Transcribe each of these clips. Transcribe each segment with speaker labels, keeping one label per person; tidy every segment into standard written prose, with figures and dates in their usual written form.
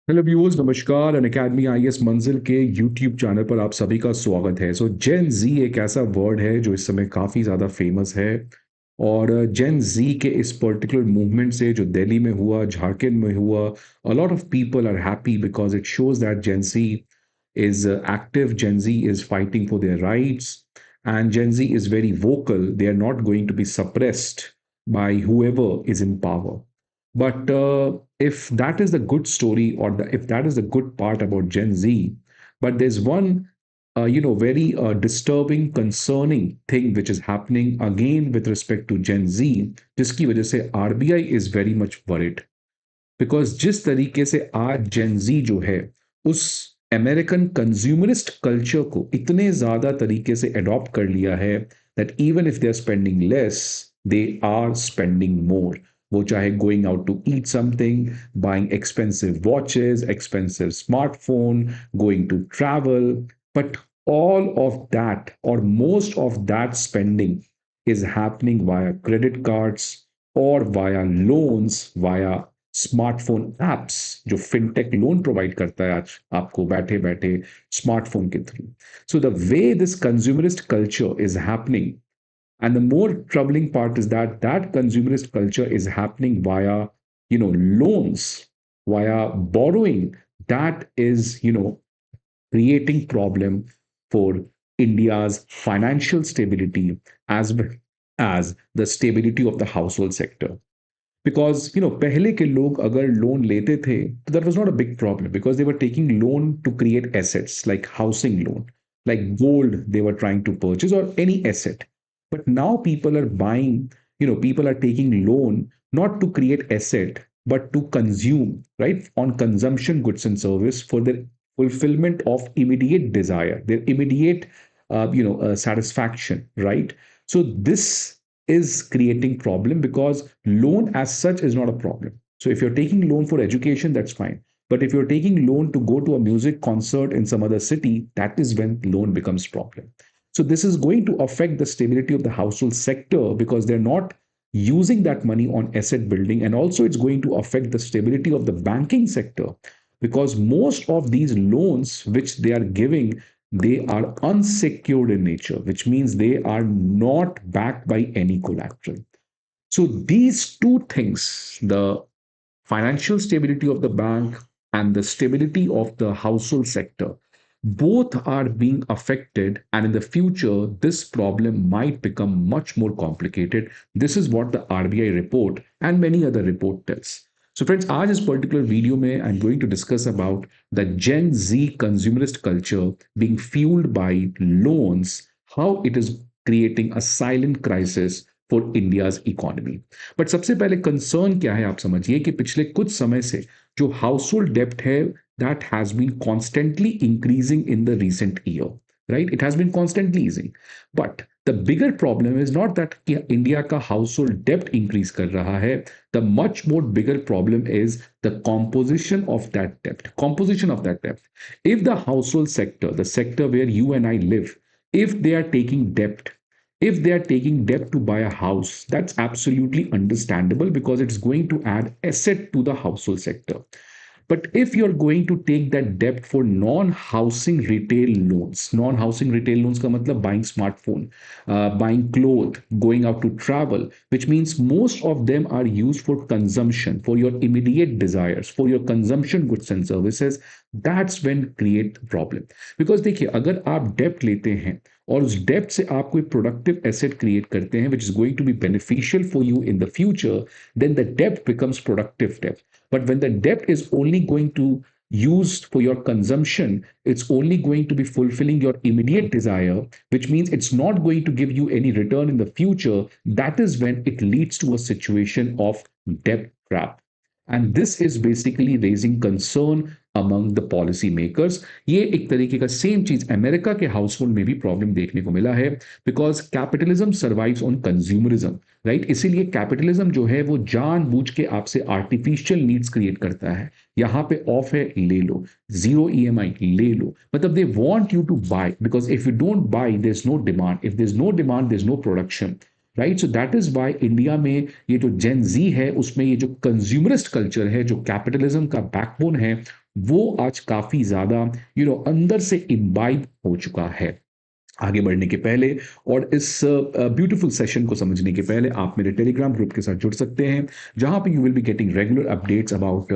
Speaker 1: Hello viewers, नमस्कार। Unacademy IAS मंजिल के यूट्यूब चैनल पर आप सभी का स्वागत है। जेन जी एक ऐसा वर्ड है जो इस समय काफ़ी ज़्यादा फेमस है। और जेन जी के इस पर्टिकुलर मूवमेंट से जो दिल्ली में हुआ, झारखंड में हुआ, a lot of people are happy because it shows that Gen Z is active. Gen Z is fighting for their rights, and Gen Z is very vocal. They are not going to be suppressed by whoever is in power. But if that is the good story, or if that is the good part about Gen Z, but there's one, very disturbing, concerning thing which is happening again with respect to Gen Z, जिसकी वजह से RBI is very much worried. Because जिस तरीके से आज जेन जी जो है उस अमेरिकन कंज्यूमरिस्ट कल्चर को इतने ज्यादा तरीके से अडॉप्ट कर लिया है that even if they are spending less, they are spending more. वो चाहे going out to eat something, buying expensive watches, expensive smartphone, going to travel, but all of that or most of that spending is happening via credit cards or via loans, via smartphone apps जो fintech loan provide करता है आज आपको बैठे बैठे smartphone के through. So the way this consumerist culture is happening, and the more troubling part is that that consumerist culture is happening via, loans, via borrowing. That is, creating problem for India's financial stability as well as the stability of the household sector. Because पहले के लोग अगर loan लेते थे तो that was not a big problem because they were taking loan to create assets like housing loan, like gold they were trying to purchase or any asset. But now people are buying, people are taking loan not to create asset but to consume, right, on consumption goods and service for their fulfillment of immediate desire, their immediate satisfaction, right? So this is creating problem because loan as such is not a problem. So if you're taking loan for education, that's fine. But if you're taking loan to go to a music concert in some other city, that is when loan becomes problem. So this is going to affect the stability of the household sector because they're not using that money on asset building, and also it's going to affect the stability of the banking sector because most of these loans which they are giving, they are unsecured in nature, which means they are not backed by any collateral. So these two things, the financial stability of the bank and the stability of the household sector, both are being affected, and in the future this problem might become much more complicated. This is what the RBI report and many other report tells. So friends, आज इस particular video में I'm going to discuss about the Gen Z consumerist culture being fueled by loans, how it is creating a silent crisis for India's economy. But सबसे पहले concern क्या है आप समझिए कि पिछले कुछ समय से जो हाउसहोल्ड डेप्ट है, that has been constantly increasing in the recent year, right? It has been constantly easing. But the bigger problem is not that कि इंडिया का हाउसहोल्ड डेप्ट इंक्रीज कर रहा है. The much more bigger problem is the composition of that debt. Composition of that debt. If the household sector, the sector where you and I live, if they are taking debt, if they are taking debt to buy a house, that's absolutely understandable because it's going to add asset to the household sector. But if you're going to take that debt for non-housing retail loans, non-housing retail loans का मतलब buying smartphone, buying clothes, going out to travel, which means most of them are used for consumption, for your immediate desires, for your consumption goods and services. That's when create problem. Because देखिए, अगर आप डेप्ट लेते हैं और उस डेप्ट से आप कोई प्रोडक्टिव एसेट क्रिएट करते हैं which is going to be beneficial for you in the future, then the dept becomes productive dept. But when the debt is only going to used for your consumption, it's only going to be fulfilling your immediate desire, which means it's not going to give you any return in the future. That is when it leads to a situation of debt trap. And this is basically raising concern among the policy makers. ये एक तरीके का same चीज America के household में भी problem देखने को मिला है because capitalism survives on consumerism, right? इसीलिए कैपिटलिज्म जो है वो जानबूझ के आपसे आर्टिफिशियल नीड्स क्रिएट करता है. यहाँ पे ऑफ है, ले लो. जीरो ईएमआई, ले लो. मतलब they want you to buy because if you don't buy there is no demand, if there is no demand there is no production, right? So that is why India में ये जो जेन जी है उसमें ये जो कंज्यूमरिस्ट कल्चर है, जो capitalism का बैकबोन है, वो आज काफी ज्यादा अंदर से इम्बाइब हो चुका है। आगे बढ़ने के पहले और इस ब्यूटीफुल सेशन को समझने के पहले आप मेरे टेलीग्राम ग्रुप के साथ जुड़ सकते हैं, जहां पे you will be getting regular updates about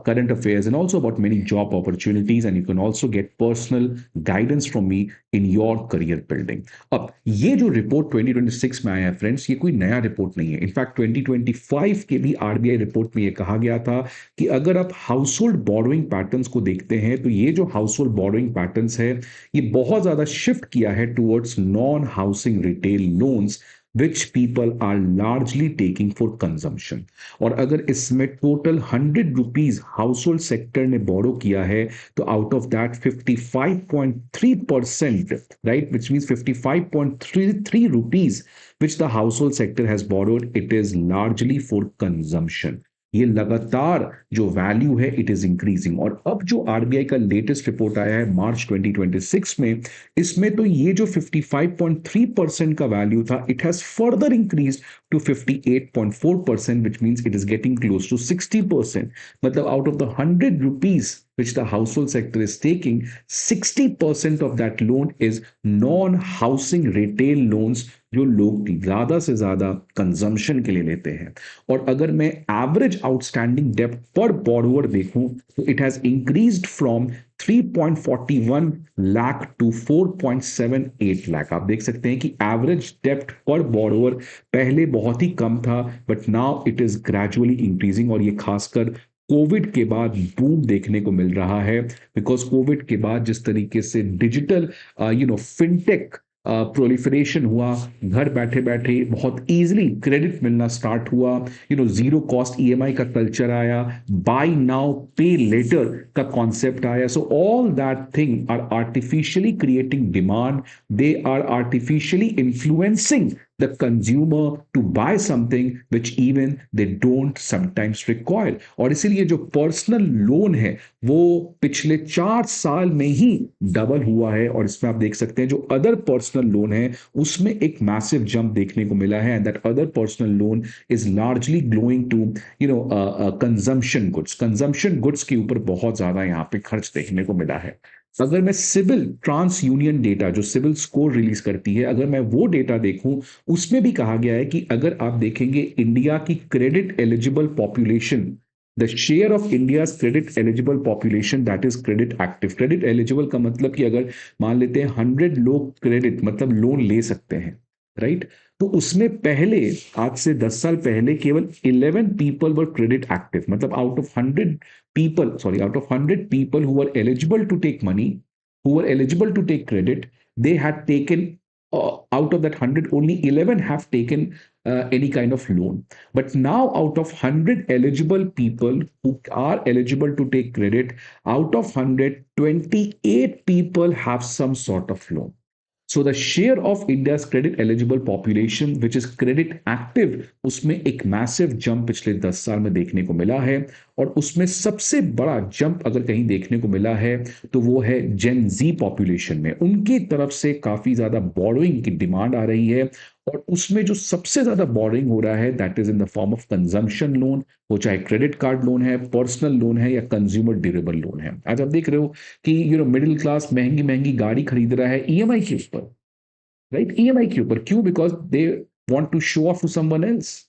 Speaker 1: current affairs and also about many job opportunities, and you can also get personal guidance from me in your career building. अब ये जो रिपोर्ट 2026 में आया है फ्रेंड्स, ये कोई नया रिपोर्ट नहीं है। इनफैक्ट 2025 के भी आरबीआई रिपोर्ट में ये कहा गया था कि अगर आप हाउस होल्ड बोरोइंग पैटर्न्स को देखते हैं, तो ये जो हाउस होल्ड बोरोइंग पैटर्न्स है, ये बहुत ज्यादा शिफ्ट किया है towards non housing retail loans which people are largely taking for consumption. और अगर इसमें total 100 rupees household sector ने बोरो किया है, तो out of that 55.3%, right, which means 55.33 rupees which the household sector has borrowed, it is largely for consumption। ये लगातार जो वैल्यू है इट इज इंक्रीजिंग। और अब जो आरबीआई का लेटेस्ट रिपोर्ट आया है मार्च 2026 में, इसमें तो ये जो 55.3% का वैल्यू था, it has further increase to 58.4%, which means it is getting close to 60%। मतलब out of the 100 rupees which the household sector is taking, 60% of that loan is non-housing retail loans, जो लोग ज्यादा से ज्यादा कंजम्पशन के लिए लेते हैं। और अगर मैं एवरेज आउटस्टैंडिंग डेब्ट पर बोरोवर देखूं, तो it has increased from 3.41 lakh to 4.78 lakh. आप देख सकते हैं कि एवरेज डेब्ट पर बोरोवर पहले बहुत ही कम था, but now it is gradually increasing. और ये खासकर कोविड के बाद बूम देखने को मिल रहा है, बिकॉज कोविड के बाद जिस तरीके से डिजिटल फिनटेक प्रोलिफरेशन हुआ, घर बैठे बैठे बहुत इजीली क्रेडिट मिलना स्टार्ट हुआ, जीरो कॉस्ट ईएमआई का कल्चर आया, बाय नाउ पे लेटर का कॉन्सेप्ट आया। So all that thing are artificially creating demand, they are artificially influencing the consumer to buy something which even they don't sometimes require। और इसीलिए जो personal loan है वो पिछले 4 साल में ही डबल हुआ है। और इसमें आप देख सकते हैं जो अदर पर्सनल लोन है उसमें एक मैसिव जंप देखने को मिला है, and that other personal loan is largely glowing to consumption goods. Consumption goods के ऊपर बहुत ज्यादा यहाँ पे खर्च देखने को मिला है। अगर मैं सिविल ट्रांस यूनियन डेटा जो सिविल स्कोर रिलीज करती है, अगर मैं वो डेटा देखूं, उसमें भी कहा गया है कि अगर आप देखेंगे इंडिया की credit eligible population, the share of India credit eligible population that is credit active. Credit eligible का मतलब कि अगर मान लेते हैं 100 लोग क्रेडिट मतलब लोन ले सकते हैं, राइट, तो उसमें पहले आज से 10 साल पहले केवल 11 पीपल वर क्रेडिट एक्टिव। मतलब out of 100 people who were eligible to take money, who were eligible to take credit, they had taken out of that 100 only 11 have taken any kind of loan. But now out of 100 eligible people who are eligible to take credit, out of 100 28 people have some sort of loan। So the share of India's credit eligible population which is credit active, उसमें एक massive jump पिछले 10 साल में देखने को मिला है। और उसमें सबसे बड़ा जंप अगर कहीं देखने को मिला है तो वो है जेन जी पॉपुलेशन में। उनकी तरफ से काफी ज्यादा बोरोइंग की डिमांड आ रही है, और उसमें जो सबसे ज्यादा बोरिंग हो रहा है that is in the form of consumption loan, वो चाहे क्रेडिट कार्ड लोन है, पर्सनल लोन है, या कंज्यूमर ड्यूरेबल लोन है। आज आप देख रहे हो कि मिडिल क्लास महंगी महंगी गाड़ी खरीद रहा है ईएमआई के ऊपर, राइट, ईएमआई के ऊपर। क्यों? Because they want to show off to someone else.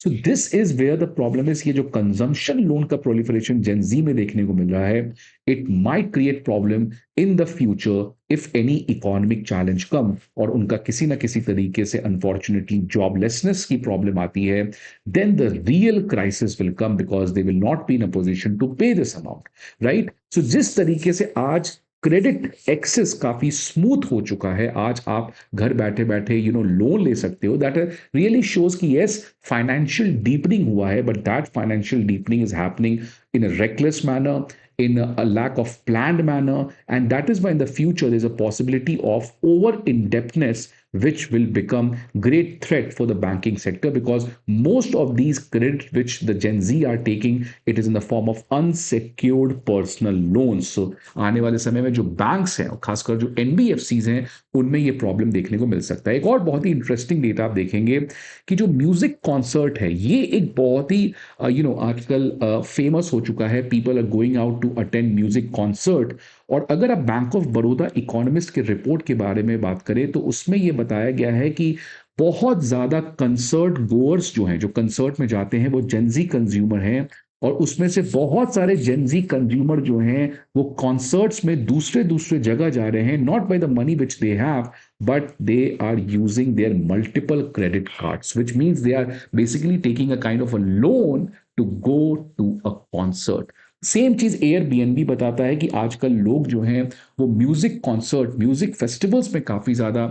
Speaker 1: So this is where the problem is. ये जो कंजम्पशन लोन का प्रोलिफरेशन जेन जी में देखने को मिल रहा है, it might create problem in the future if any economic challenge come, और उनका किसी ना किसी तरीके से अनफॉर्चुनेटली जॉबलेसनेस की प्रॉब्लम आती है, then the real crisis will come because they will not be in a position to pay this amount, right. So जिस तरीके से आज क्रेडिट एक्सेस काफी स्मूथ हो चुका है, आज आप घर बैठे बैठे लोन ले सकते हो, दैट रियली शोज कि यस फाइनेंशियल डीपनिंग हुआ है, but that financial deepening is happening in a reckless manner, in a lack of planned manner, and that is why in the future there's a possibility of over indebtedness which will become great threat for the banking sector, because most of these credit which the Gen Z are taking, it is in the form of unsecured personal loans. So आने वाले समय में जो banks हैं, खासकर जो NBFCs हैं, उनमें ये प्रॉब्लम देखने को मिल सकता है। एक और बहुत ही इंटरेस्टिंग डेटा आप देखेंगे कि जो म्यूजिक कॉन्सर्ट है, ये एक बहुत ही आजकल फेमस हो चुका है। People are going out to attend music concert. और अगर आप बैंक ऑफ बड़ौदा इकोनॉमिस्ट के रिपोर्ट के बारे में बात करें तो उसमें यह बताया गया है कि बहुत ज्यादा कंसर्ट गोअर्स जो हैं, जो कंसर्ट में जाते हैं, वो जेंजी कंज्यूमर हैं। और उसमें से बहुत सारे जेंजी कंज्यूमर जो हैं वो कॉन्सर्ट्स में दूसरे दूसरे जगह जा रहे हैं, not by the money which they have, but they are using their multiple credit cards, which means they are basically taking a kind of a loan to go to a concert. Same चीज Airbnb बताता है कि आजकल लोग जो हैं वो music concert, music festivals में काफी ज्यादा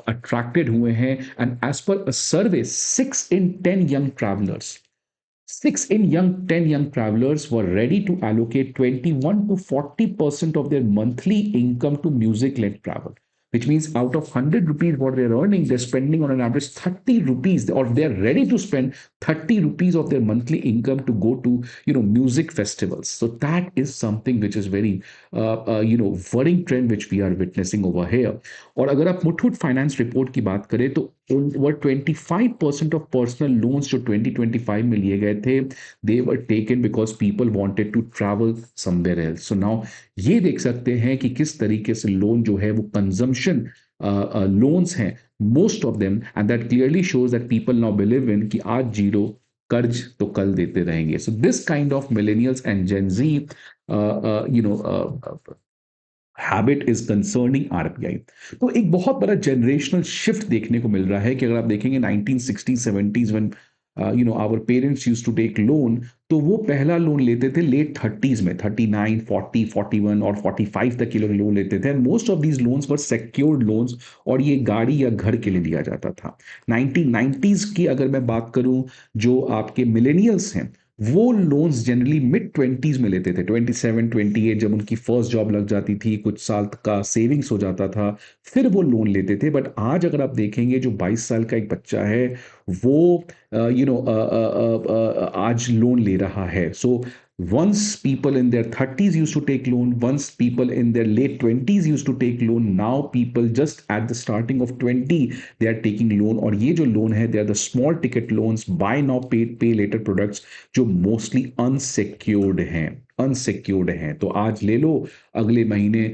Speaker 1: अट्रैक्टेड हुए हैं। And as per a survey, 6 in 10 young travelers were ready to allocate 21 to 40% of their monthly income to music-led travel. Which means out of 100 rupees what they're earning, they're spending on an average 30 rupees, or they're ready to spend 30 rupees of their monthly income to go to, music festivals. So that is something which is very, worrying trend which we are witnessing over here. और अगर आप Muthoot finance report की बात करें तो वो 25% of personal loans जो 2025 में लिए गए थे, they were taken because people wanted to travel somewhere else. So now ये देख सकते हैं कि किस तरीके से लोन जो है वो कंजम्पशन लोन्स हैं, most of them, and that clearly shows that people now believe in कि आज जीरो, कर्ज तो कल देते रहेंगे। So this kind of millennials and Gen Z habit is concerning RBI. तो एक बहुत बड़ा जनरेशनल शिफ्ट देखने को मिल रहा है कि अगर आप देखेंगे 1960 70s when our parents used to take loan, तो वो पहला लोन लेते थे लेट 30s में, 39, 40, 41 और 45 तक के लोग लोन लेते थे। Most of these loans were secured loans, और ये गाड़ी या घर के लिए लिया जाता था। 1990s की अगर मैं बात करूं, जो आपके मिलेनियल्स हैं वो लोन्स जनरली मिड 20s में लेते थे, 27, 28, जब उनकी फर्स्ट जॉब लग जाती थी, कुछ साल का सेविंग्स हो जाता था, फिर वो लोन लेते थे। बट आज अगर आप देखेंगे, जो 22 साल का एक बच्चा है वो आज लोन ले रहा है। सो once people in their 30s used to take loan, once people in their late 20s used to take loan, now people just at the starting of 20 they are taking loan। और ये जो loan है, they are the small ticket loans, buy now pay later products, जो mostly unsecured हैं। तो आज ले लो, अगले महीने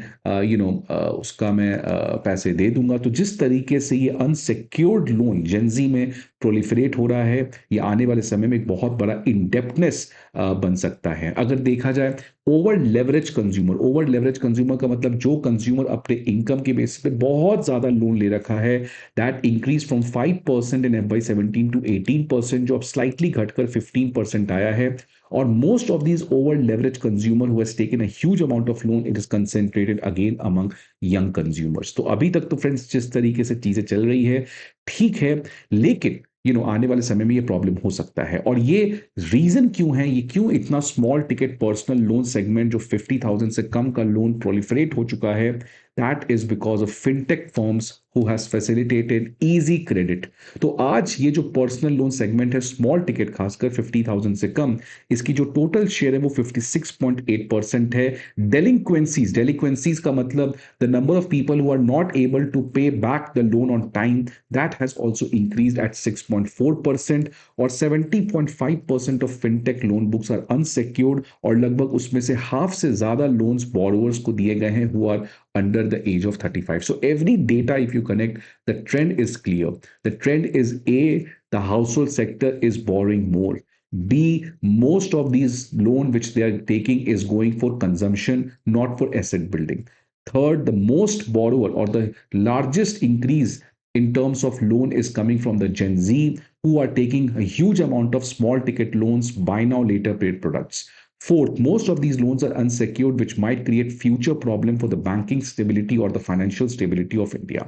Speaker 1: उसका मैं पैसे दे दूंगा। तो जिस तरीके से ये अनसिक्योर्ड लोन जेंजी में प्रोलिफरेट हो रहा है, ये आने वाले समय में एक बहुत बड़ा इनडेप्टनेस बन सकता है। अगर देखा जाए ओवर लेवरेज कंज्यूमर का मतलब जो कंज्यूमर अपने इनकम के बेसिस पे बहुत ज्यादा लोन ले रखा है, that increase from 5% in FY17 to 18%, जो अब स्लाइटली घटकर 15% आया है। और most of these over leveraged consumer who has taken a huge amount of loan, it is concentrated again among young consumers। तो अभी तक तो फ्रेंड्स जिस तरीके से चीजें चल रही है ठीक है, लेकिन आने वाले समय में ये प्रॉब्लम हो सकता है। और ये रीजन क्यों है, ये क्यों इतना small ticket personal loan segment जो 50,000 से कम का लोन प्रोलिफरेट हो चुका है, that is because of fintech firms who has facilitated easy credit. तो आज ये जो पर्सनल लोन सेगमेंट है, स्मॉल टिकट खासकर 50,000 से कम, इसकी जो टोटल शेयर है वो 56.8% है। डेलिक्वेंसीज का मतलब the number of people who are not able to pay back the loan on time, that has also increase at 6.4%। और 70.5% of fintech loan books are unsecured, और लगभग उसमें से हाफ से ज्यादा लोन्स बोरोवर्स को दिए गए हैं who are under the age of 35। So every data, if you connect, the trend is clear. The trend is A, the household sector is borrowing more. B, most of these loan which they are taking is going for consumption, not for asset building. Third, the most borrower or the largest increase in terms of loan is coming from the Gen Z, who are taking a huge amount of small ticket loans, buy now later paid products. Fourth, most of these loans are unsecured, which might create future problem for the banking stability or the financial stability of India.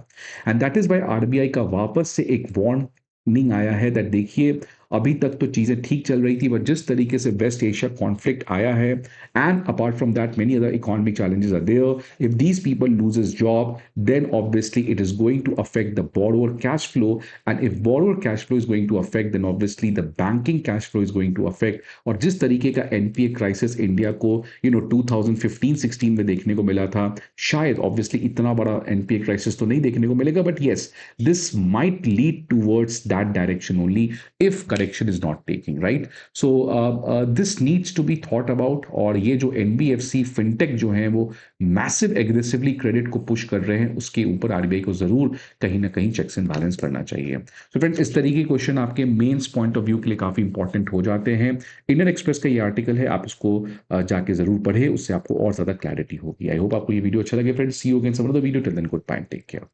Speaker 1: And that is why RBI का वापस से एक warning आया है that देखिए अभी तक तो चीज़ें ठीक चल रही थी, बट जिस तरीके से वेस्ट एशिया कॉन्फ्लिक्ट आया है, and apart from that many other economic challenges are there. If these people loses job, then obviously it is going to affect the borrower cash flow, and if borrower cash flow is going to affect, then obviously the banking cash flow is going to affect. और जिस तरीके का NPA crisis India को 2015-16 में देखने को मिला था, शायद ऑब्वियसली इतना बड़ा एनपीए क्राइसिस तो नहीं देखने को मिलेगा, but yes, this might lead towards that direction only if correction is not taking, right? So this needs to be thought about. और ये जो एनबीएफसी फिनटेक जो हैं वो मैसिव एग्रेसिवली क्रेडिट को पुश कर रहे हैं, उसके ऊपर आरबीआई को जरूर कहीं ना कहीं चेक्स एंड बैलेंस करना चाहिए. तो फ्रेंड्स, इस तरीके के क्वेश्चन आपके मेंस पॉइंट ऑफ व्यू के लिए काफी इंपॉर्टेंट हो जाते हैं. इंडियन एक्सप्रेस का ये आर्टिकल है, आप इसको जाके जरूर पढ़े, उससे आपको और ज्यादा क्लैरिटी होगी. आई होप आपको ये वीडियो अच्छा लगे friends. See you again some other video. Till then, goodbye, take care.